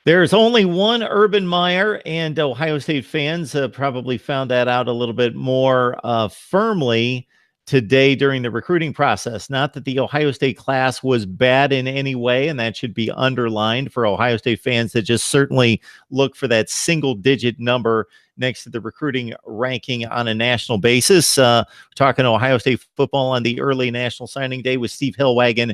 There's only one Urban Meyer, and Ohio State fans probably found that out a little bit more firmly today during the recruiting process. Not that the Ohio State class was bad in any way, and that should be underlined for Ohio State fans that just certainly look for that single-digit number next to the recruiting ranking on a national basis. Talking Ohio State football on the early National Signing Day with Steve Hillwagon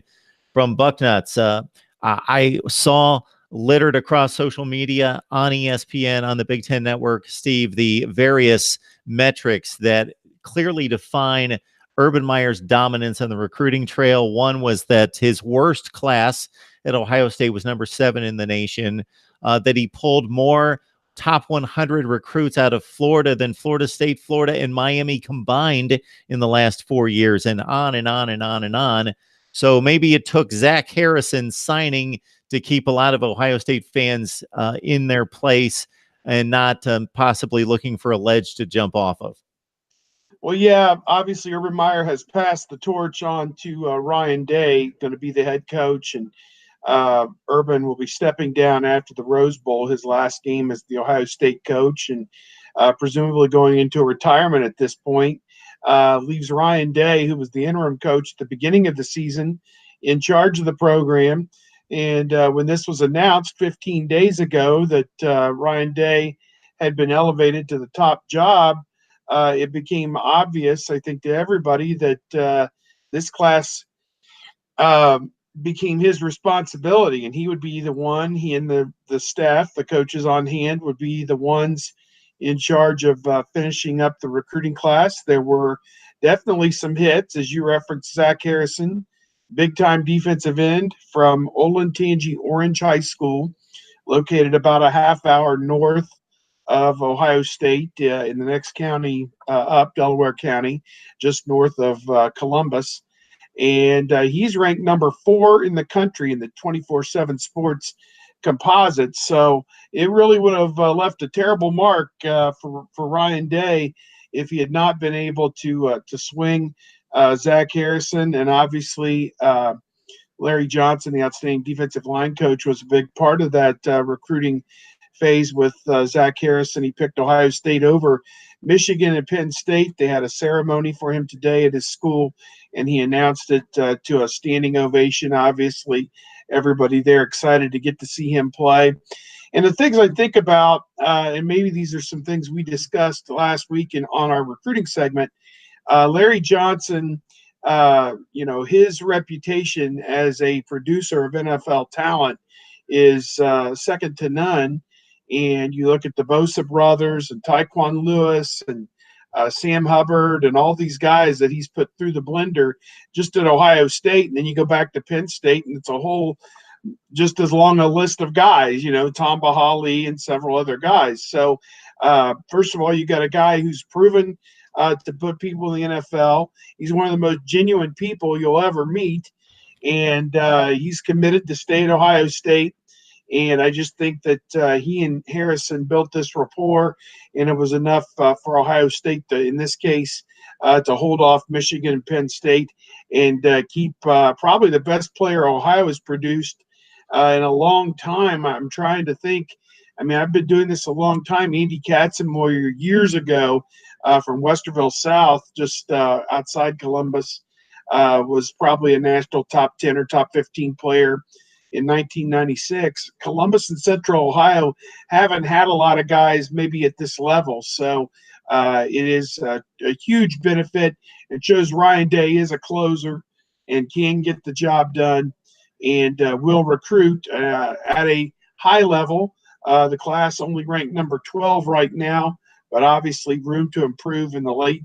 from Bucknuts. I saw littered across social media, on ESPN, on the Big Ten Network, Steve, the various metrics that clearly define Urban Meyer's dominance on the recruiting trail. One was that his worst class at Ohio State was number 7 in the nation, that he pulled more top 100 recruits out of Florida than Florida State, Florida, and Miami combined in the last 4 years, and on and on and on and on. So maybe it took Zach Harrison signing to keep a lot of Ohio State fans in their place and not possibly looking for a ledge to jump off of. Well, yeah, obviously Urban Meyer has passed the torch on to Ryan Day, going to be the head coach, and Urban will be stepping down after the Rose Bowl, his last game as the Ohio State coach, and presumably going into a retirement at this point. Leaves Ryan Day, who was the interim coach at the beginning of the season, in charge of the program. And when this was announced 15 days ago that Ryan Day had been elevated to the top job, it became obvious, I think, to everybody that this class became his responsibility, and he would be the one, he and the staff, the coaches on hand, would be the ones in charge of finishing up the recruiting class. There were definitely some hits, as you referenced, Zach Harrison, big-time defensive end from Olentangy Orange High School, located about a half hour north of Ohio State in the next county up, Delaware County, just north of Columbus. And he's ranked number 4 in the country in the 24/7 Sports composite. So it really would have left a terrible mark for Ryan Day if he had not been able to swing Zach Harrison. And obviously Larry Johnson, the outstanding defensive line coach, was a big part of that recruiting phase with Zach Harrison. He picked Ohio State over Michigan and Penn State. They had a ceremony for him today at his school, and he announced it to a standing ovation. Obviously, everybody there excited to get to see him play. And the things I think about, and maybe these are some things we discussed last week on our recruiting segment, Larry Johnson, his reputation as a producer of NFL talent is second to none. And you look at the Bosa brothers and Tyquan Lewis and Sam Hubbard and all these guys that he's put through the blender just at Ohio State. And then you go back to Penn State, and it's a whole just as long a list of guys, Tom Bahali and several other guys. So, first of all, you got a guy who's proven to put people in the NFL. He's one of the most genuine people you'll ever meet. And he's committed to stay at Ohio State. And I just think that he and Harrison built this rapport, and it was enough for Ohio State to, in this case, to hold off Michigan and Penn State and keep probably the best player Ohio has produced in a long time. I'm trying to think. I mean, I've been doing this a long time. Andy Katzenmoyer years ago from Westerville South, just outside Columbus, was probably a national top 10 or top 15 player in 1996. Columbus and Central Ohio haven't had a lot of guys maybe at this level. So it is a huge benefit. It shows Ryan Day is a closer and can get the job done and will recruit at a high level. The class only ranked number 12 right now, but obviously room to improve in the late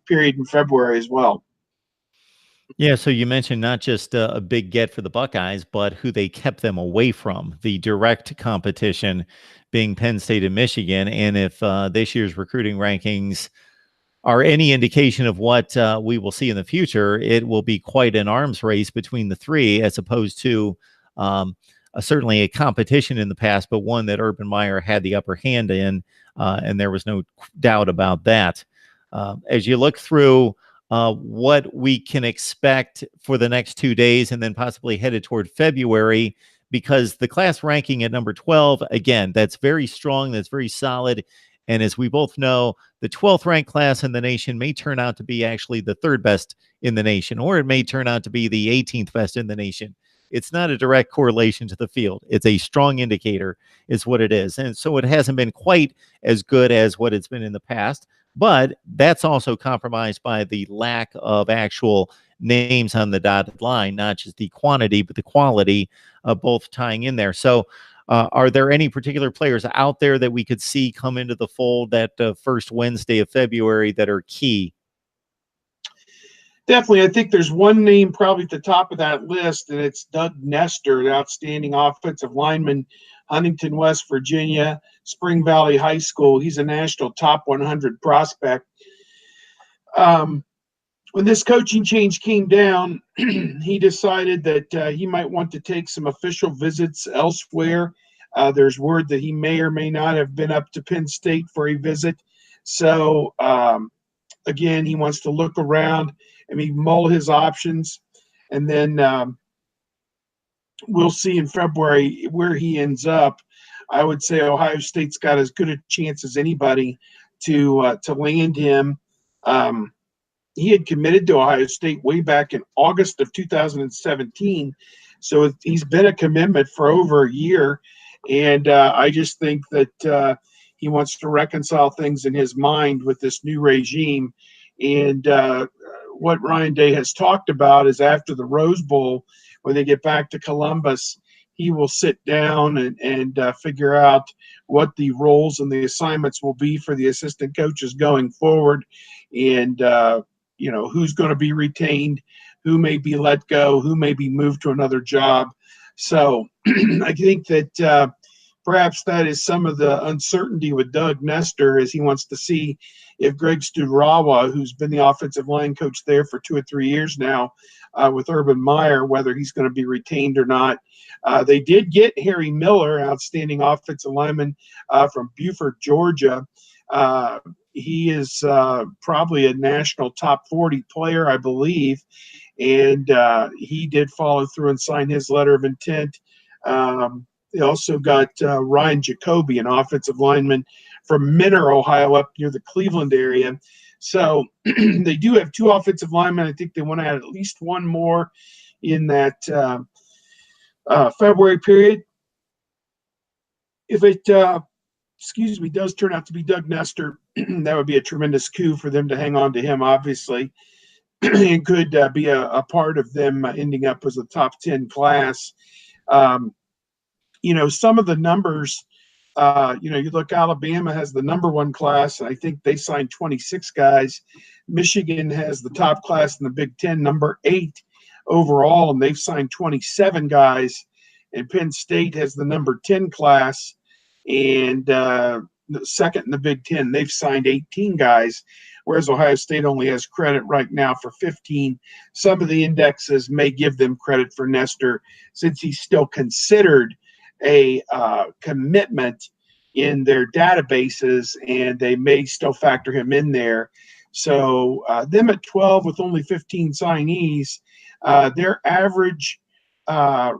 period in February as well. Yeah, so you mentioned not just a big get for the Buckeyes, but who they kept them away from, the direct competition being Penn State and Michigan. And if this year's recruiting rankings are any indication of what we will see in the future, it will be quite an arms race between the three, as opposed to certainly a competition in the past, but one that Urban Meyer had the upper hand in, and there was no doubt about that. As you look through what we can expect for the next 2 days and then possibly headed toward February, because the class ranking at number 12, again, that's very strong, that's very solid. And as we both know, the 12th ranked class in the nation may turn out to be actually the third best in the nation, or it may turn out to be the 18th best in the nation. It's not a direct correlation to the field. It's a strong indicator, is what it is. And so it hasn't been quite as good as what it's been in the past, but that's also compromised by the lack of actual names on the dotted line, not just the quantity, but the quality of both tying in there. So, are there any particular players out there that we could see come into the fold that first Wednesday of February that are key? Definitely. I think there's one name probably at the top of that list, and it's Doug Nestor, the outstanding offensive lineman, Huntington, West Virginia, Spring Valley High School. He's a national top 100 prospect. When this coaching change came down, he decided that he might want to take some official visits elsewhere. There's word that he may or may not have been up to Penn State for a visit. So, again, he wants to look around and mull his options. And then we'll see in February where he ends up. I would say Ohio State's got as good a chance as anybody to land him. He had committed to Ohio State way back in August of 2017. So he's been a commitment for over a year. And I just think that he wants to reconcile things in his mind with this new regime. And what Ryan Day has talked about is after the Rose Bowl, when they get back to Columbus, he will sit down and figure out what the roles and the assignments will be for the assistant coaches going forward. And, who's going to be retained, who may be let go, who may be moved to another job. So I think that perhaps that is some of the uncertainty with Doug Nestor, as he wants to see if Greg Studerawa, who's been the offensive line coach there for 2 or 3 years now with Urban Meyer, whether he's going to be retained or not. They did get Harry Miller, outstanding offensive lineman from Buford, Georgia. He is probably a national top 40 player, I believe, and he did follow through and sign his letter of intent. They also got Ryan Jacoby, an offensive lineman from Minner, Ohio, up near the Cleveland area. So they do have 2 offensive linemen. I think they want to add at least one more in that February period. If it does turn out to be Doug Nestor, that would be a tremendous coup for them to hang on to him, obviously, and could be a part of them ending up as a top 10 class. Some of the numbers, you look, Alabama has the number 1 class, and I think they signed 26 guys. Michigan has the top class in the Big Ten, number 8 overall, and they've signed 27 guys. And Penn State has the number 10 class, and second in the Big Ten. They've signed 18 guys, whereas Ohio State only has credit right now for 15. Some of the indexes may give them credit for Nestor since he's still considered a commitment in their databases, and they may still factor him in there. So them at 12 with only 15 signees, their average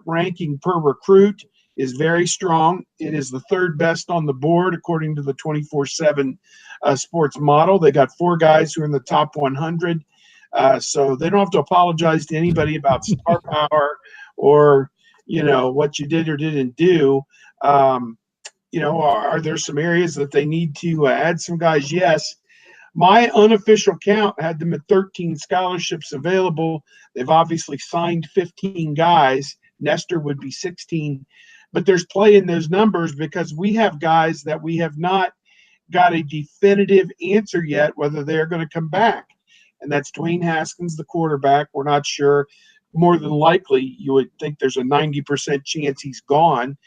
ranking per recruit is very strong. It is the 3rd best on the board according to the 24/7 sports model. They got 4 guys who are in the top 100, so they don't have to apologize to anybody about star power or what you did or didn't do. Are there some areas that they need to add some guys? Yes. My unofficial count had them at 13 scholarships available. They've obviously signed 15 guys. Nestor would be 16. But there's play in those numbers because we have guys that we have not got a definitive answer yet whether they're going to come back. And that's Dwayne Haskins, the quarterback. We're not sure. More than likely, you would think there's a 90% chance he's gone.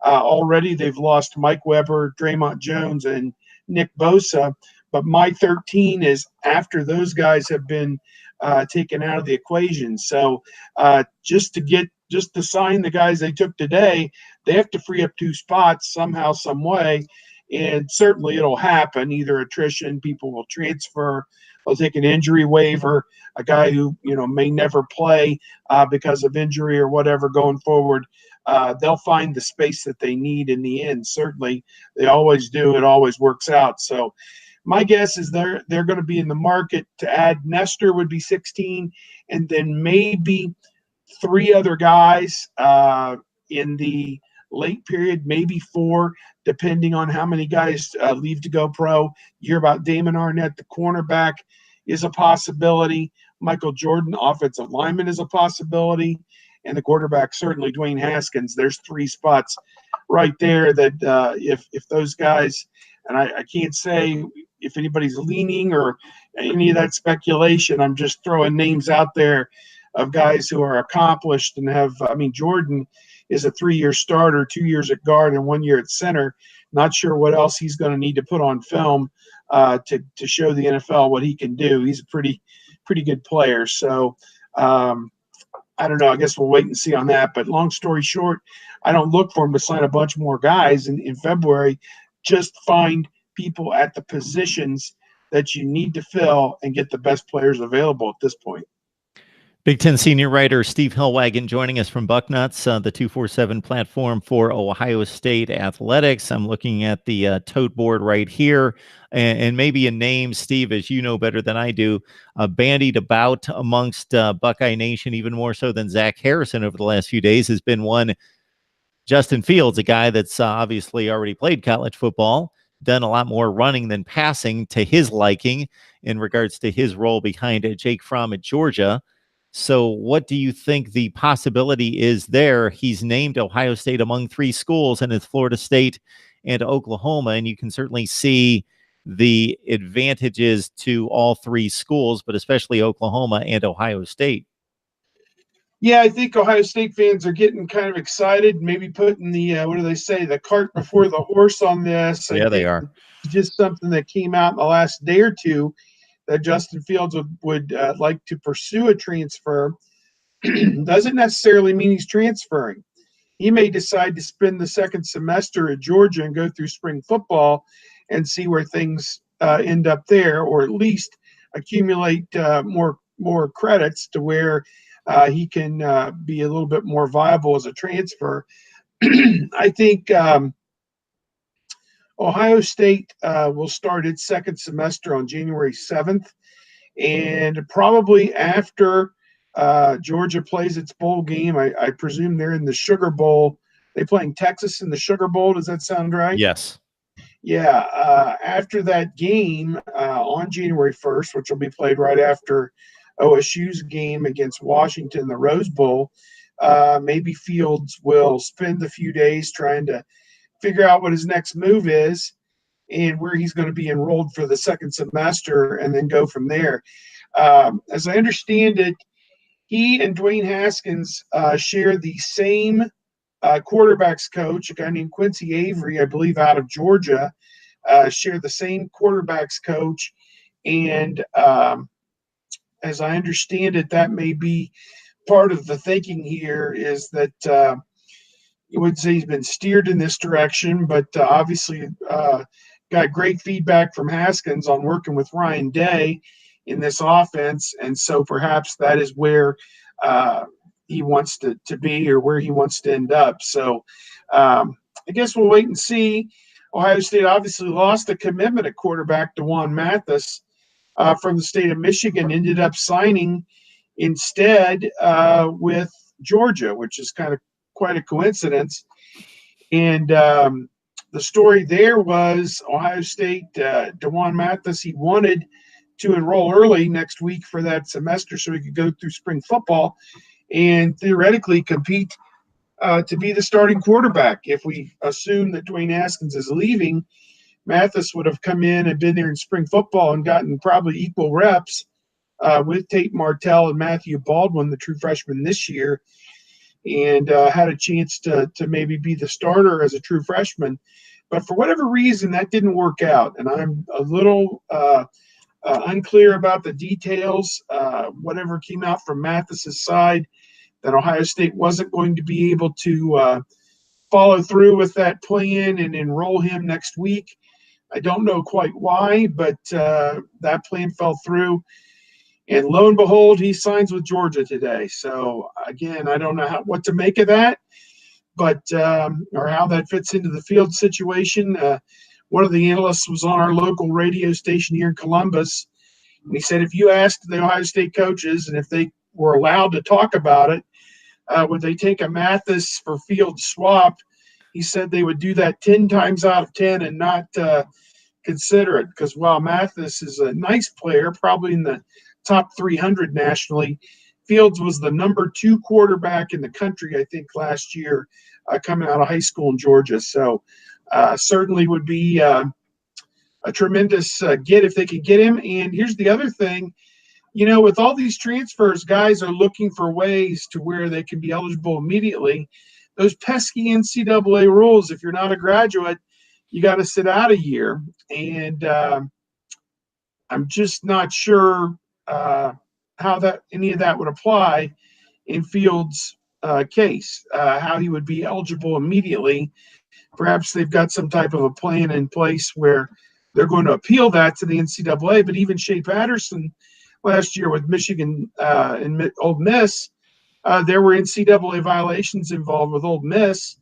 Already they've lost Mike Weber, Draymond Jones, and Nick Bosa. But my 13 is after those guys have been taken out of the equation. So just to sign the guys they took today, they have to free up 2 spots somehow, some way. And certainly it'll happen, either attrition, people will transfer, they'll take an injury waiver, a guy who may never play because of injury or whatever going forward. they'll find the space that they need in the end. Certainly, they always do. It always works out. So my guess is they're going to be in the market to add. Nestor would be 16, and then maybe three other guys in the late period, maybe four, depending on how many guys leave to go pro. You hear about Damon Arnett, the cornerback, is a possibility. Michael Jordan, offensive lineman, is a possibility. And the quarterback, certainly Dwayne Haskins. There's three spots right there that if those guys, and I can't say if anybody's leaning or any of that speculation, I'm just throwing names out there of guys who are accomplished and have, I mean, Jordan is a 3-year starter, 2 years at guard and 1 year at center. Not sure what else he's going to need to put on film to show the NFL what he can do. He's a pretty good player. So I don't know. I guess we'll wait and see on that. But long story short, I don't look for him to sign a bunch more guys in February. Just find people at the positions that you need to fill and get the best players available at this point. Big Ten senior writer Steve Hellwagon joining us from Bucknuts, the 247 platform for Ohio State athletics. I'm looking at the tote board right here, and maybe a name, Steve, as you know better than I do, bandied about amongst Buckeye Nation, even more so than Zach Harrison over the last few days, has been one Justin Fields, a guy that's obviously already played college football, done a lot more running than passing to his liking in regards to his role behind Jake Fromm at Georgia. So what do you think the possibility is there? He's named Ohio State among three schools, and it's Florida State and Oklahoma. And you can certainly see the advantages to all three schools, but especially Oklahoma and Ohio State. Yeah, I think Ohio State fans are getting kind of excited, maybe putting the, what do they say, the cart before the horse on this. Yeah, they are. It's just something that came out in the last day or two, that Justin Fields would like to pursue a transfer. Doesn't necessarily mean he's transferring. He may decide to spend the second semester at Georgia and go through spring football and see where things end up there, or at least accumulate more credits to where he can be a little bit more viable as a transfer. I think Ohio State will start its second semester on January 7th, and probably after Georgia plays its bowl game, I presume they're in the Sugar Bowl. They playing Texas in the Sugar Bowl. Does that sound right? Yes. Yeah. After that game on January 1st, which will be played right after OSU's game against Washington, the Rose Bowl, maybe Fields will spend a few days trying to figure out what his next move is and where he's going to be enrolled for the second semester, and then go from there. As I understand it, he and Dwayne Haskins share the same quarterbacks coach, a guy named Quincy Avery, I believe, out of Georgia, share the same quarterbacks coach. And as I understand it, that may be part of the thinking here, is that you would say he's been steered in this direction, but obviously got great feedback from Haskins on working with Ryan Day in this offense. And so perhaps that is where he wants to be, or where he wants to end up. So I guess we'll wait and see. Ohio State obviously lost a commitment at quarterback, DeJuan Mathis, from the state of Michigan, ended up signing instead with Georgia, which is kind of quite a coincidence. And the story there was Ohio State, DeJuan Mathis, he wanted to enroll early next week for that semester so he could go through spring football and theoretically compete to be the starting quarterback. If we assume that Dwayne Haskins is leaving, Mathis would have come in and been there in spring football and gotten probably equal reps with Tate Martell and Matthew Baldwin, the true freshman this year, and had a chance to maybe be the starter as a true freshman. But for whatever reason, that didn't work out, and I'm a little unclear about the details. Whatever came out from Mathis's side, that Ohio State wasn't going to be able to follow through with that plan and enroll him next week. I don't know quite why, but that plan fell through. And lo and behold, he signs with Georgia today. So, again, I don't know what to make of that. or how that fits into the field situation. One of the analysts was on our local radio station here in Columbus, and he said if you asked the Ohio State coaches and if they were allowed to talk about it, would they take a Mathis for field swap? He said they would do that 10 times out of 10 and not consider it, because while Mathis is a nice player, probably in the top 300 nationally, Fields was the #2 quarterback in the country, I think, last year coming out of high school in Georgia. So certainly would be a tremendous get if they could get him. And here's the other thing. With all these transfers, guys are looking for ways to where they can be eligible immediately. Those pesky NCAA rules, if you're not a graduate, you got to sit out a year. And I'm just not sure how any of that would apply in Fields' case, how he would be eligible immediately. Perhaps they've got some type of a plan in place where they're going to appeal that to the NCAA. But even Shea Patterson last year with Michigan and Ole Miss, there were NCAA violations involved with Ole Miss.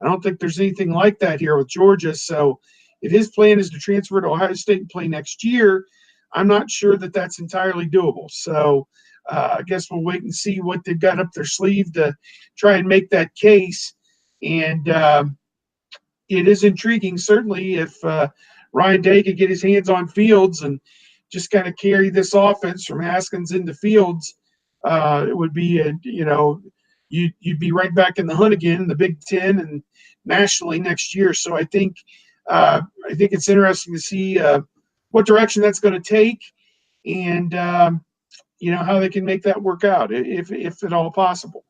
I don't think there's anything like that here with Georgia. So if his plan is to transfer to Ohio State and play next year, I'm not sure that that's entirely doable. So I guess we'll wait and see what they've got up their sleeve to try and make that case. And it is intriguing, certainly, if Ryan Day could get his hands on Fields and just kind of carry this offense from Haskins into Fields. It would be you'd be right back in the hunt again in the Big Ten and nationally next year. So I think it's interesting to see what direction that's going to take, and how they can make that work out, if at all possible.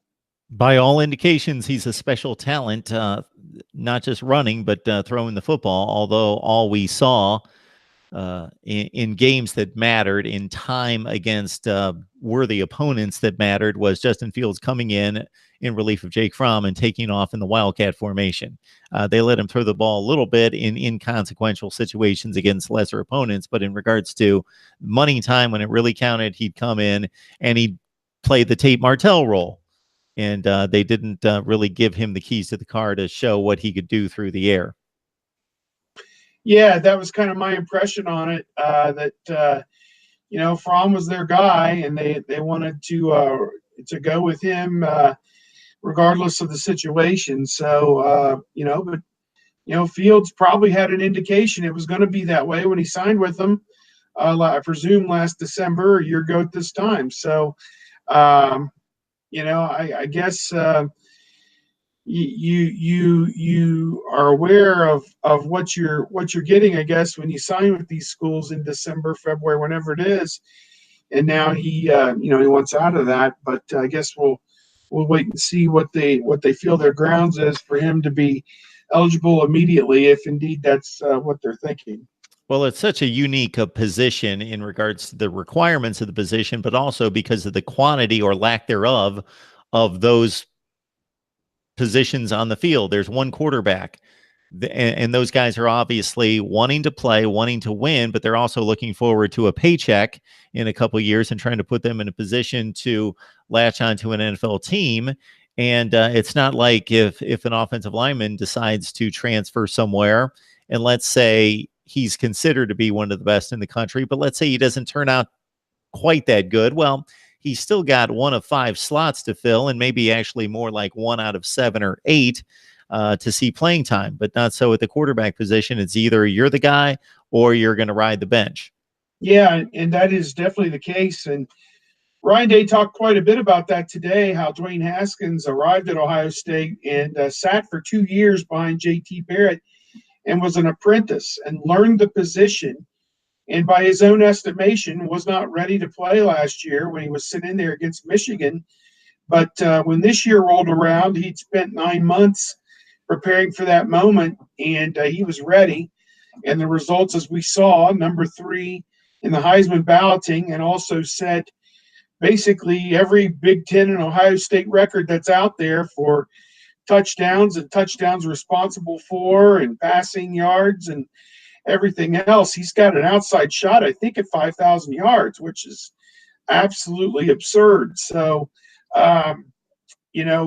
By all indications, he's a special talent, not just running, but throwing the football, although all we saw in games that mattered, in time against worthy opponents that mattered, was Justin Fields coming in relief of Jake Fromm and taking off in the Wildcat formation. They let him throw the ball a little bit in inconsequential situations against lesser opponents, but in regards to money time, when it really counted, he'd come in and he'd play the Tate Martell role. And they didn't really give him the keys to the car to show what he could do through the air. Yeah, that was kind of my impression on it, that Fromm was their guy, and they wanted to go with him regardless of the situation. So, Fields probably had an indication it was going to be that way when he signed with them, I presume last December, a year ago at this time. So, I guess you are aware of what you're getting, I guess, when you sign with these schools in December, February, whenever it is. And now he wants out of that. But I guess we'll wait and see what they feel their grounds is for him to be eligible immediately, if indeed that's what they're thinking. Well, it's such a unique position in regards to the requirements of the position, but also because of the quantity or lack thereof of those positions on the field. There's one quarterback, and those guys are obviously wanting to play, wanting to win, but they're also looking forward to a paycheck in a couple of years and trying to put them in a position to latch onto an NFL team. And it's not like if an offensive lineman decides to transfer somewhere, and let's say he's considered to be one of the best in the country, but let's say he doesn't turn out quite that good. Well, he's still got one of 5 slots to fill, and maybe actually more like 1 out of 7 or 8 to see playing time. But not so at the quarterback position. It's either you're the guy or you're going to ride the bench. Yeah, and that is definitely the case. And Ryan Day talked quite a bit about that today, how Dwayne Haskins arrived at Ohio State and sat for 2 years behind J.T. Barrett and was an apprentice and learned the position, and by his own estimation was not ready to play last year when he was sitting there against Michigan. But when this year rolled around, he'd spent 9 months preparing for that moment, and he was ready. And the results, as we saw, #3 in the Heisman balloting, and also set basically every Big Ten and Ohio State record that's out there for touchdowns and touchdowns responsible for, and passing yards and everything else. He's got an outside shot, I think, at 5,000 yards, which is absolutely absurd. So,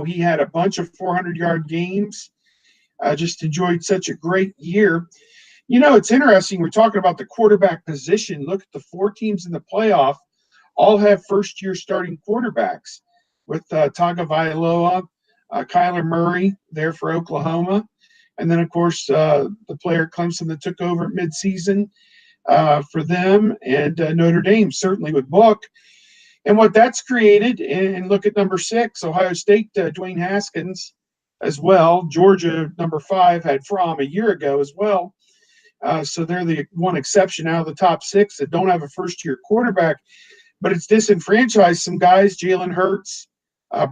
He had a bunch of 400-yard games. Just enjoyed such a great year. It's interesting. We're talking about the quarterback position. Look at the 4 teams in the playoff, all have first-year starting quarterbacks with Tagovailoa, Kyler Murray there for Oklahoma, and then, of course, the player Clemson that took over at midseason for them, and Notre Dame, certainly with Book. And what that's created, and look at number 6, Ohio State, Dwayne Haskins as well. Georgia, number 5, had Fromm a year ago as well. So they're the one exception out of the top 6 that don't have a first-year quarterback. But it's disenfranchised some guys, Jalen Hurts,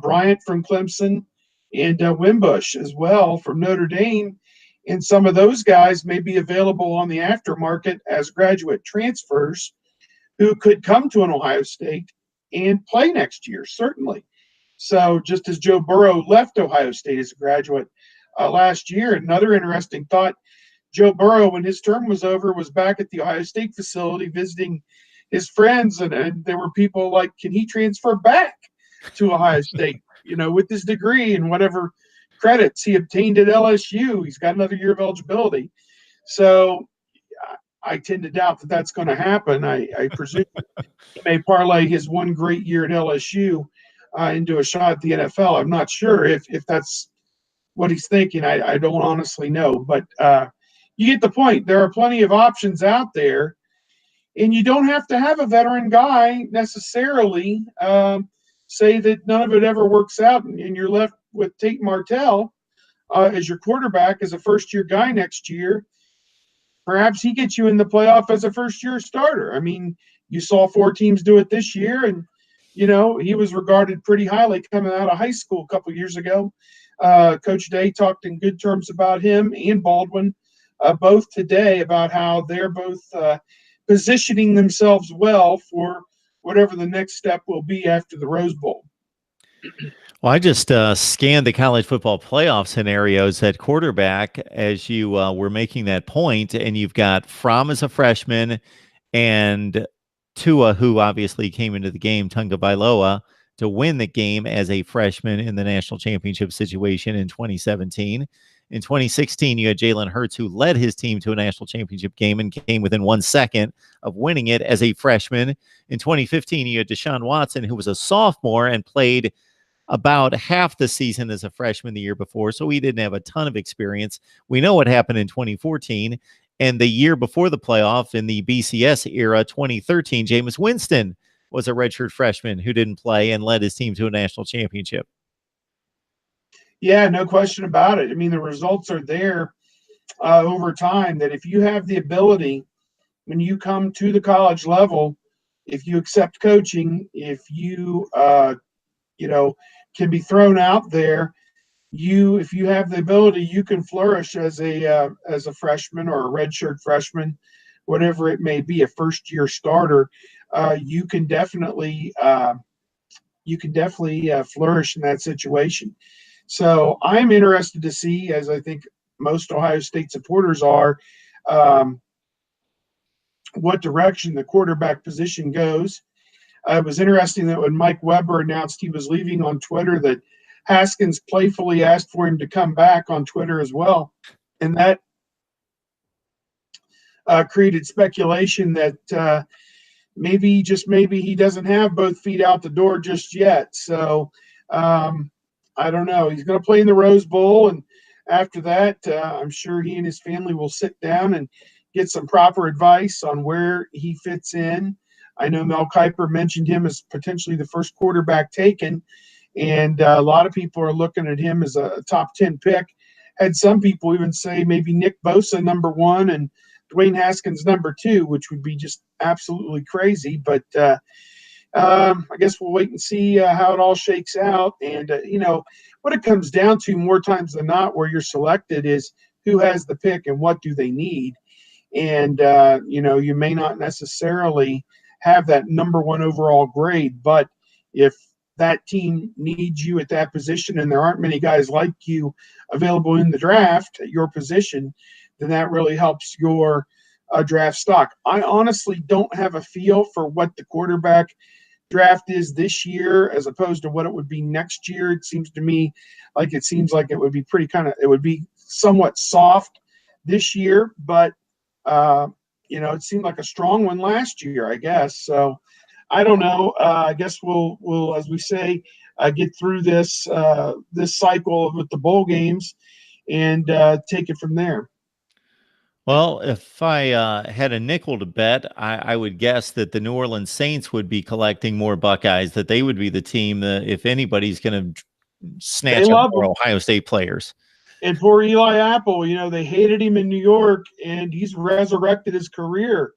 Bryant from Clemson, and Wimbush as well from Notre Dame. And some of those guys may be available on the aftermarket as graduate transfers who could come to an Ohio State and play next year, certainly. So just as Joe Burrow left Ohio State as a graduate last year, another interesting thought, Joe Burrow, when his term was over, was back at the Ohio State facility visiting his friends, and there were people like, can he transfer back to Ohio State, with his degree and whatever credits he obtained at LSU? He's got another year of eligibility. So I tend to doubt that that's going to happen. I presume he may parlay his one great year at LSU into a shot at the NFL. I'm not sure if that's what he's thinking. I don't honestly know. But you get the point. There are plenty of options out there. And you don't have to have a veteran guy necessarily. Say that none of it ever works out and you're left with Tate Martell as your quarterback as a first-year guy next year. Perhaps he gets you in the playoff as a first-year starter. I mean, you saw 4 teams do it this year, and, he was regarded pretty highly coming out of high school a couple years ago. Coach Day talked in good terms about him and Baldwin both today about how they're both positioning themselves well for whatever the next step will be after the Rose Bowl. Well, I just scanned the college football playoff scenarios at quarterback as you were making that point, and you've got Fromm as a freshman and Tua, who obviously came into the game, Tagovailoa, to win the game as a freshman in the national championship situation in 2017. In 2016, you had Jalen Hurts, who led his team to a national championship game and came within 1 second of winning it as a freshman. In 2015, you had Deshaun Watson, who was a sophomore and played about half the season as a freshman the year before, so he didn't have a ton of experience. We know what happened in 2014, and the year before the playoff in the BCS era, 2013, Jameis Winston was a redshirt freshman who didn't play and led his team to a national championship. Yeah, no question about it. I mean, the results are there over time that if you have the ability, when you come to the college level, if you accept coaching, if you, can be thrown out there, if you have the ability, you can flourish as a freshman or a redshirt freshman, whatever it may be, a first-year starter. You can definitely flourish in that situation. So I'm interested to see, as I think most Ohio State supporters are, what direction the quarterback position goes. It was interesting that when Mike Weber announced he was leaving on Twitter, that Haskins playfully asked for him to come back on Twitter as well. And that created speculation that maybe he doesn't have both feet out the door just yet. So I don't know. He's going to play in the Rose Bowl, and after that, I'm sure he and his family will sit down and get some proper advice on where he fits in. I know Mel Kiper mentioned him as potentially the first quarterback taken, and a lot of people are looking at him as a top 10 pick. Had some people even say maybe Nick Bosa number 1 and Dwayne Haskins number 2, which would be just absolutely crazy. But I guess we'll wait and see how it all shakes out. And, what it comes down to more times than not where you're selected is who has the pick and what do they need. And, you may not necessarily have that number 1 overall grade, but if that team needs you at that position and there aren't many guys like you available in the draft at your position, then that really helps your draft stock. I honestly don't have a feel for what the quarterback draft is this year as opposed to what it would be next year. It seems to me like it would be it would be somewhat soft this year, but it seemed like a strong one last year, I guess. So I don't know. I guess we'll, as we say, get through this cycle with the bowl games and take it from there. Well, if I had a nickel to bet, I would guess that the New Orleans Saints would be collecting more Buckeyes, that they would be the team that, if anybody's going to snatch up more Ohio State players. And poor Eli Apple, they hated him in New York, and he's resurrected his career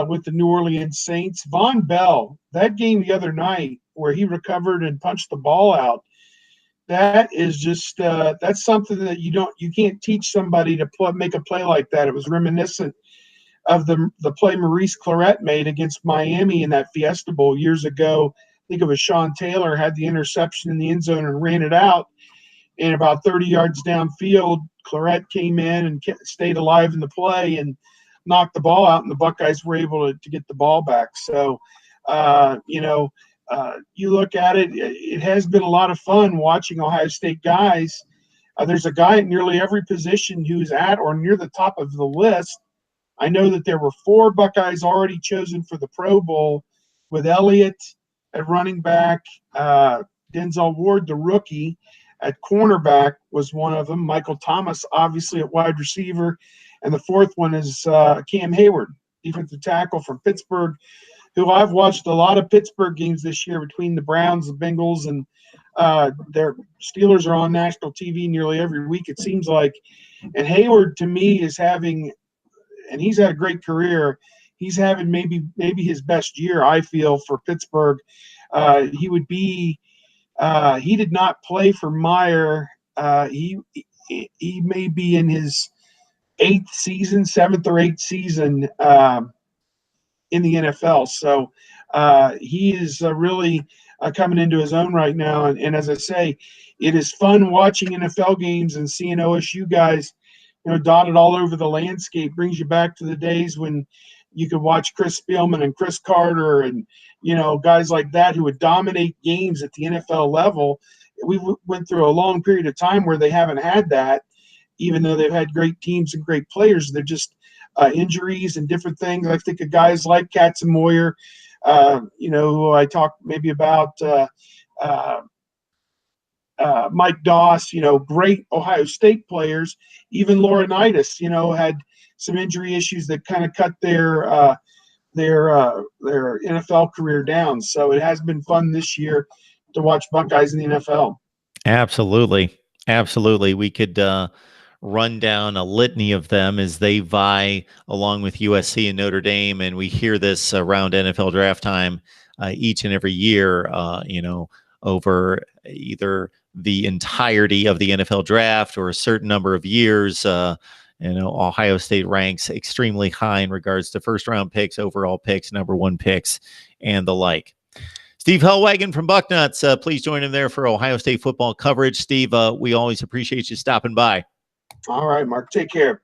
with the New Orleans Saints. Von Bell, that game the other night where he recovered and punched the ball out, that is just that's something that you can't teach somebody to make a play like that. It was reminiscent of the play Maurice Clarett made against Miami in that Fiesta Bowl years ago. I think it was Sean Taylor had the interception in the end zone and ran it out. And about 30 yards downfield, Clarett came in and stayed alive in the play and knocked the ball out, and the Buckeyes were able to get the ball back. So, you look at it, it has been a lot of fun watching Ohio State guys. There's a guy at nearly every position who's at or near the top of the list. I know that there were 4 Buckeyes already chosen for the Pro Bowl, with Elliott at running back, Denzel Ward, the rookie, at cornerback was one of them, Michael Thomas, obviously at wide receiver, and the 4th one is Cam Hayward, defensive tackle from Pittsburgh, who I've watched a lot of Pittsburgh games this year between the Browns, the Bengals, and their Steelers are on national TV nearly every week, it seems like. And Hayward, to me, is having – and he's had a great career. He's having maybe his best year, I feel, for Pittsburgh. He would be he did not play for Meyer. He may be in his 7th or 8th season in the NFL. So he is really coming into his own right now. And as I say, it is fun watching NFL games and seeing OSU guys, dotted all over the landscape. Brings you back to the days when you could watch Chris Spielman and Chris Carter and, guys like that who would dominate games at the NFL level. We went through a long period of time where they haven't had that, even though they've had great teams and great players. They're just injuries and different things. I think of guys like Katzenmoyer, who I talked maybe about, Mike Doss, great Ohio State players. Even Laurinaitis, had some injury issues that kind of cut their NFL career down. So it has been fun this year to watch Buckeyes in the NFL. Absolutely. We could run down a litany of them as they vie along with USC and Notre Dame. And we hear this around NFL draft time each and every year, over either the entirety of the NFL draft or a certain number of years. Ohio State ranks extremely high in regards to first-round picks, overall picks, number 1 picks, and the like. Steve Hellwagon from Bucknuts, please join him there for Ohio State football coverage. Steve, we always appreciate you stopping by. All right, Mark. Take care.